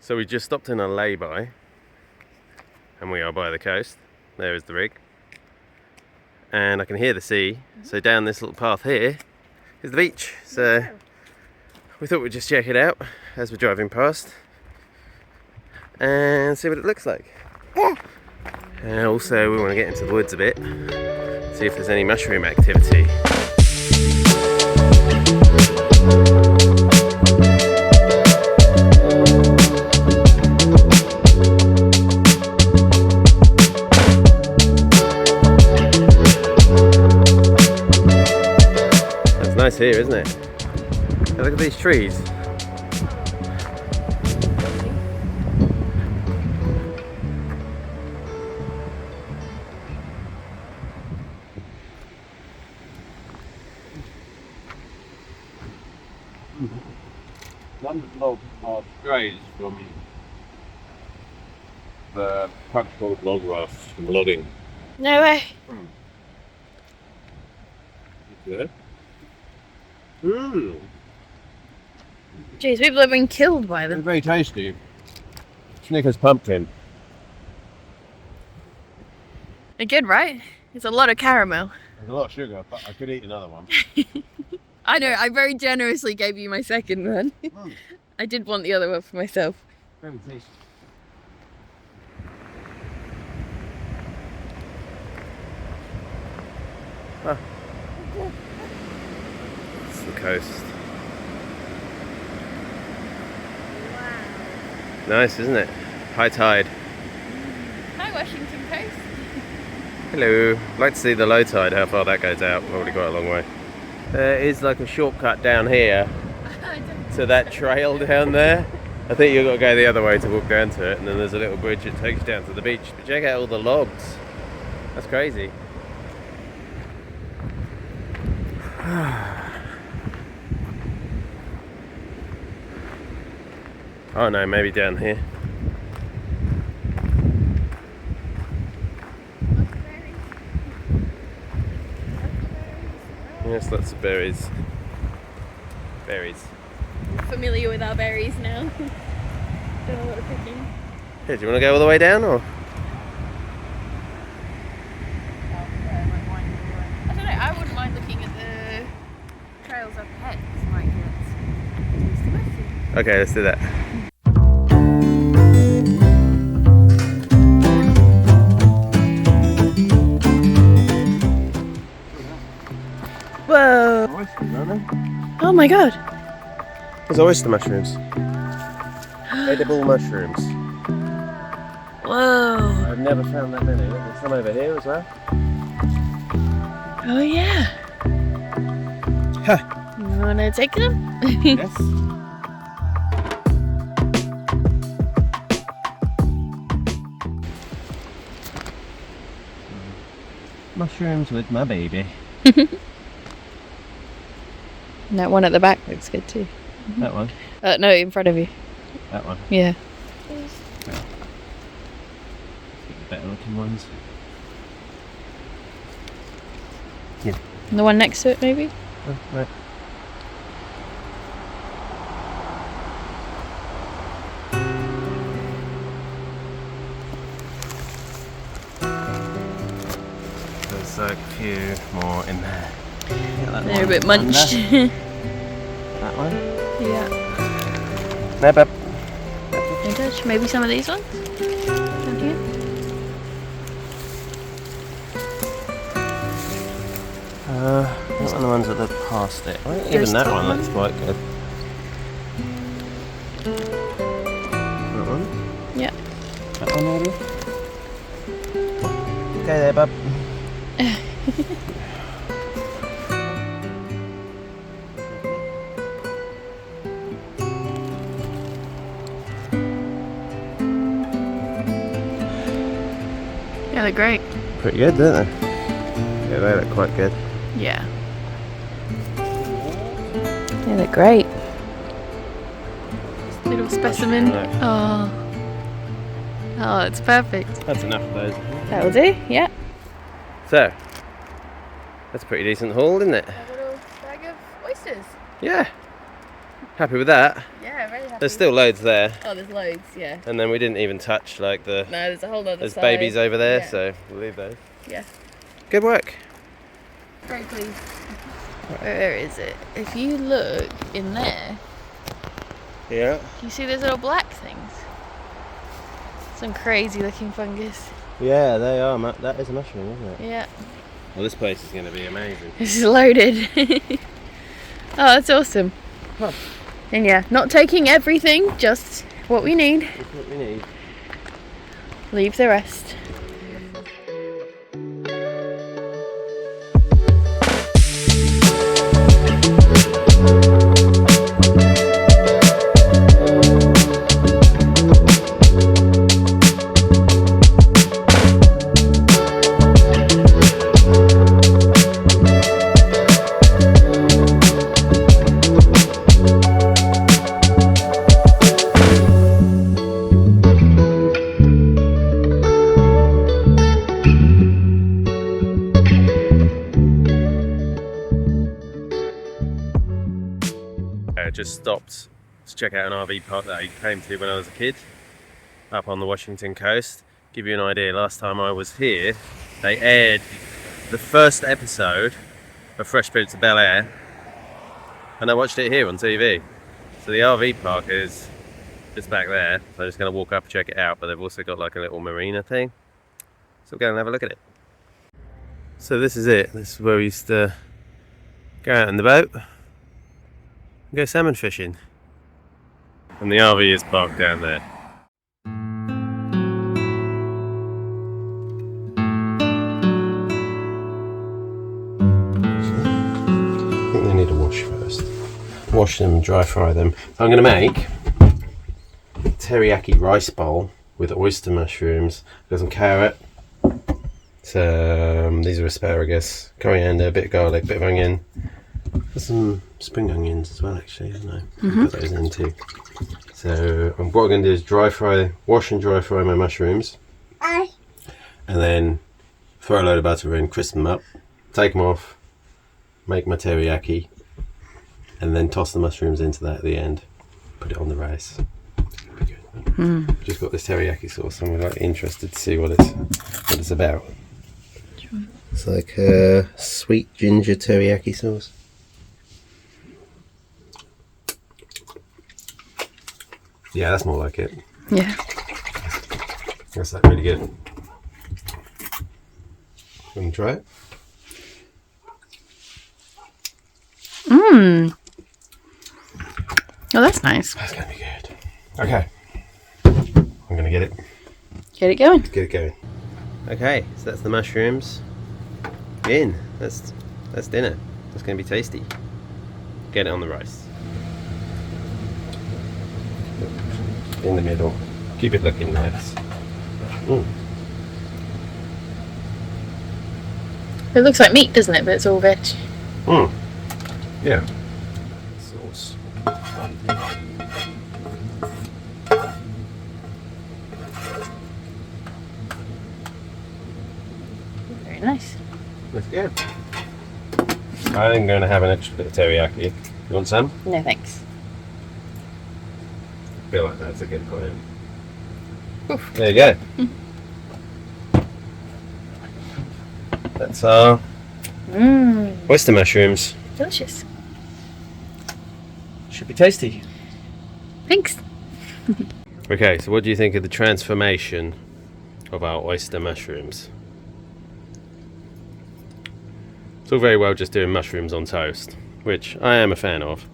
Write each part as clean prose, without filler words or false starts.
So we just stopped in a lay-by, and we are by the coast. There is the rig. And I can hear the sea, so down this little path here is the beach. So we thought we'd just check it out as we're driving past and see what it looks like. And also we want to get into the woods a bit, see if there's any mushroom activity. Nice here, isn't it? Hey, look at these trees. One log are strays from the practical log raft from logging. No way. Good. Mmm. Jeez, people have been killed by They're them. very tasty. Snickers pumpkin. They're good, right? It's a lot of caramel. There's a lot of sugar, but I could eat another one. I know, I very generously gave you my second one. I did want the other one for myself. Very tasty. Huh. It's the coast. Wow. Nice, isn't it? High tide. Hi, Washington Coast. Hello. I'd like to see the low tide, how far that goes out. Probably quite a long way. There is like a shortcut down here to that trail down there. I think you've got to go the other way to walk down to it, and then there's a little bridge that takes you down to the beach. But check out all the logs. That's crazy. Oh no, maybe down here. Yes, lots of berries. Berries. Familiar with our berries now. Don't know what we're picking. Here, do you want to go all the way down, or? I don't know, I wouldn't mind looking at the trails up ahead. This might get tasty mushroom. Okay, let's do that. Whoa! Oysters, aren't they? Oh my god! There's oyster mushrooms. Edible mushrooms. Whoa! I've never found that many. There's some over here as well. Oh yeah! Huh. You wanna take them? Yes. Mushrooms with my baby. That one at the back looks good too. That one. No, in front of you. That one. Yeah. Better looking ones. Yeah. And the one next to it, maybe? Oh, right. There's a few more in there. Yeah, They're a bit munched. That one. Yeah. No, but No touch. Maybe some of these ones? Down here? what are the ones that are past it? I think Those even that top one ones? looks quite good. That one? Yeah. That one maybe? Okay there, bub. Yeah, they're great. Pretty good, don't they? Yeah, they look quite good. Yeah. Yeah, they're great. Little specimen. Look. Oh. Oh, it's perfect. That's enough of those. That'll do, yeah. So, that's a pretty decent haul, isn't it? A little bag of oysters. Yeah. Happy with that? Yeah, very happy. There's still loads there. Oh, there's loads, yeah. And then we didn't even touch like No, there's a whole other there's side. babies over there, Yeah. so we'll leave those. Yeah. Good work. Very pleased. Where is it? If you look in there, Yeah. you see those little black things? Some crazy looking fungus. Yeah, they are. That is a mushroom, isn't it? Yeah. Well, this place is going to be amazing. This is loaded. Oh, that's awesome. Huh. And yeah, not taking everything, just what we need. That's what we need. Leave the rest. Just stopped to check out an RV park that I came to when I was a kid up on the Washington coast. Give you an idea, last time I was here they aired the first episode of Fresh Prince of Bel-Air and I watched it here on TV. So the RV park is just back there, so I'm just going to walk up and check it out, but they've also got like a little marina thing, so we'll go and have a look at it. So this is it, this is where we used to go out in the boat go salmon fishing. And the RV is parked down there. I think they need a wash first. Wash them, dry fry them. I'm going to make a teriyaki rice bowl with oyster mushrooms. Got some carrot. These are asparagus, coriander, a bit of garlic, a bit of onion. Got some spring onions as well, actually, haven't I? Put those in too. So what I'm going to do is wash and dry fry my mushrooms, and then throw a load of butter in, crisp them up, take them off, make my teriyaki, and then toss the mushrooms into that at the end. Put it on the rice. Be good. Just got this teriyaki sauce, and we're like interested to see what it's about. It's like a sweet ginger teriyaki sauce. Yeah, that's more like it. Yeah. That's like really good. Want to try it? Oh, that's nice. That's going to be good. Okay. I'm going to get it. Get it going. Get it going. Okay, so that's the mushrooms in. That's dinner. That's going to be tasty. Get it on the rice. In the middle. Keep it looking nice. It looks like meat, doesn't it? But it's all veg. Yeah. Sauce. Very nice. That's good. I'm going to have an extra bit of teriyaki. You want some? No thanks. I feel like that's a good plan. Oof. There you go. That's our oyster mushrooms. Delicious. Should be tasty. Thanks. Okay, so what do you think of the transformation of our oyster mushrooms? It's all very well just doing mushrooms on toast, which I am a fan of.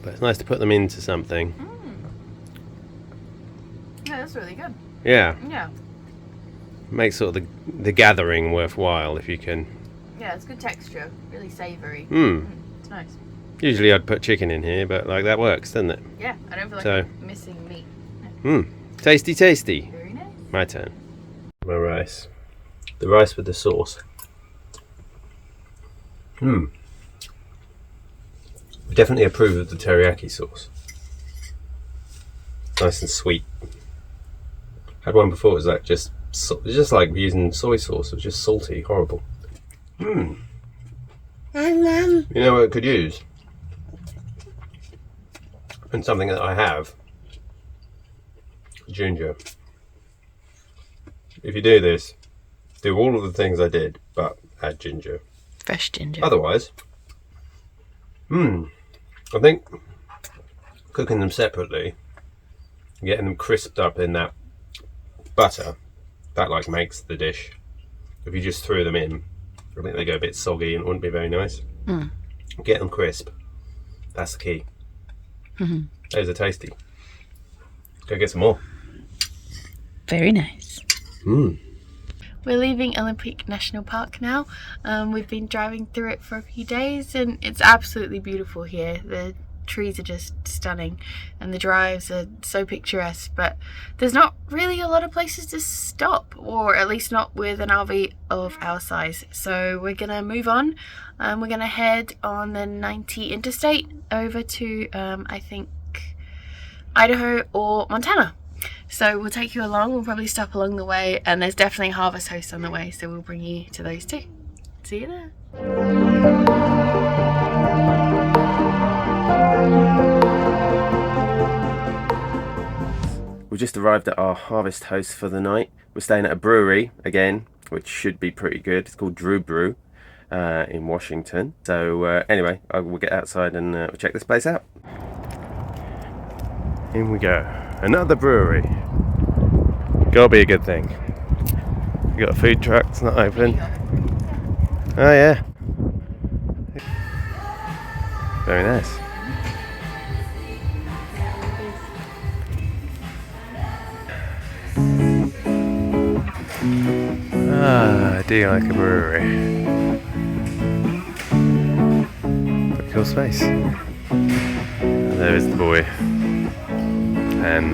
But it's nice to put them into something. Yeah, that's really good. Yeah. Yeah. Makes sort of the gathering worthwhile if you can. Yeah, it's good texture. Really savoury. It's nice. Usually I'd put chicken in here, but like that works, doesn't it? Yeah, I don't feel like So- I'm missing meat. Tasty, tasty. Very nice. My turn. My rice. The rice with the sauce. I definitely approve of the teriyaki sauce. Nice and sweet. Had one before, it was like just like using soy sauce. It was just salty, horrible. You know what it could use? And something that I have, ginger. If you do this, do all of the things I did, but add ginger. Fresh ginger. Otherwise, I think cooking them separately, getting them crisped up in that butter, that like makes the dish. If you just threw them in, I think they go a bit soggy and it wouldn't be very nice. Get them crisp. That's the key. Those are tasty. Go get some more. Very nice. Mmm. We're leaving Olympic National Park now. We've been driving through it for a few days and it's absolutely beautiful here. The trees are just stunning and the drives are so picturesque, but there's not really a lot of places to stop, or at least not with an RV of our size. So we're gonna move on. We're gonna head on the 90 interstate over to I think Idaho or Montana. So we'll take you along. We'll probably stop along the way, and there's definitely Harvest Host on the way, so we'll bring you to those too. See you there. We just arrived at our Harvest Host for the night. We're staying at a brewery again, which should be pretty good. It's called Drew Brew in Washington. So anyway, we'll get outside and we'll check this place out. In we go. Another brewery. Gotta be a good thing. You got a food truck, it's not open. Oh yeah. Very nice. Ah, I do like a brewery. Pretty cool space. And there is the boy. And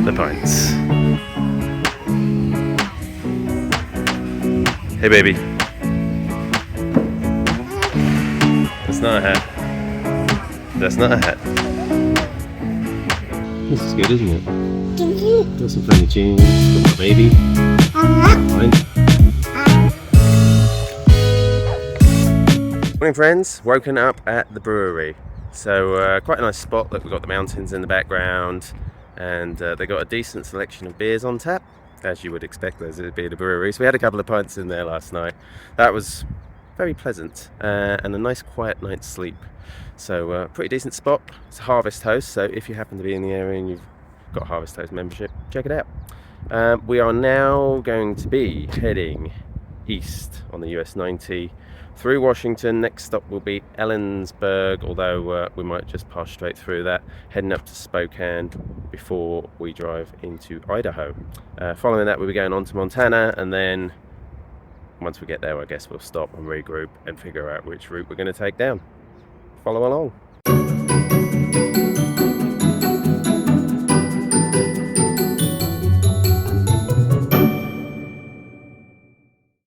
the pints. Hey baby. That's not a hat. That's not a hat. This is good, isn't it? Got some funny tunes. Got my baby. Fine. Morning friends, woken up at the brewery. So quite a nice spot. Look, we've got the mountains in the background. And they got a decent selection of beers on tap, as you would expect those to be at a brewery. So we had a couple of pints in there last night. That was very pleasant and a nice quiet night's sleep. So pretty decent spot. It's a Harvest Host, so if you happen to be in the area and you've got a Harvest Host membership, check it out. We are now going to be heading east on the US 90 through Washington. Next stop will be Ellensburg, although we might just pass straight through that, heading up to Spokane before we drive into Idaho. Following that, we'll be going on to Montana, and then once we get there, I guess we'll stop and regroup and figure out which route we're going to take down. Follow along.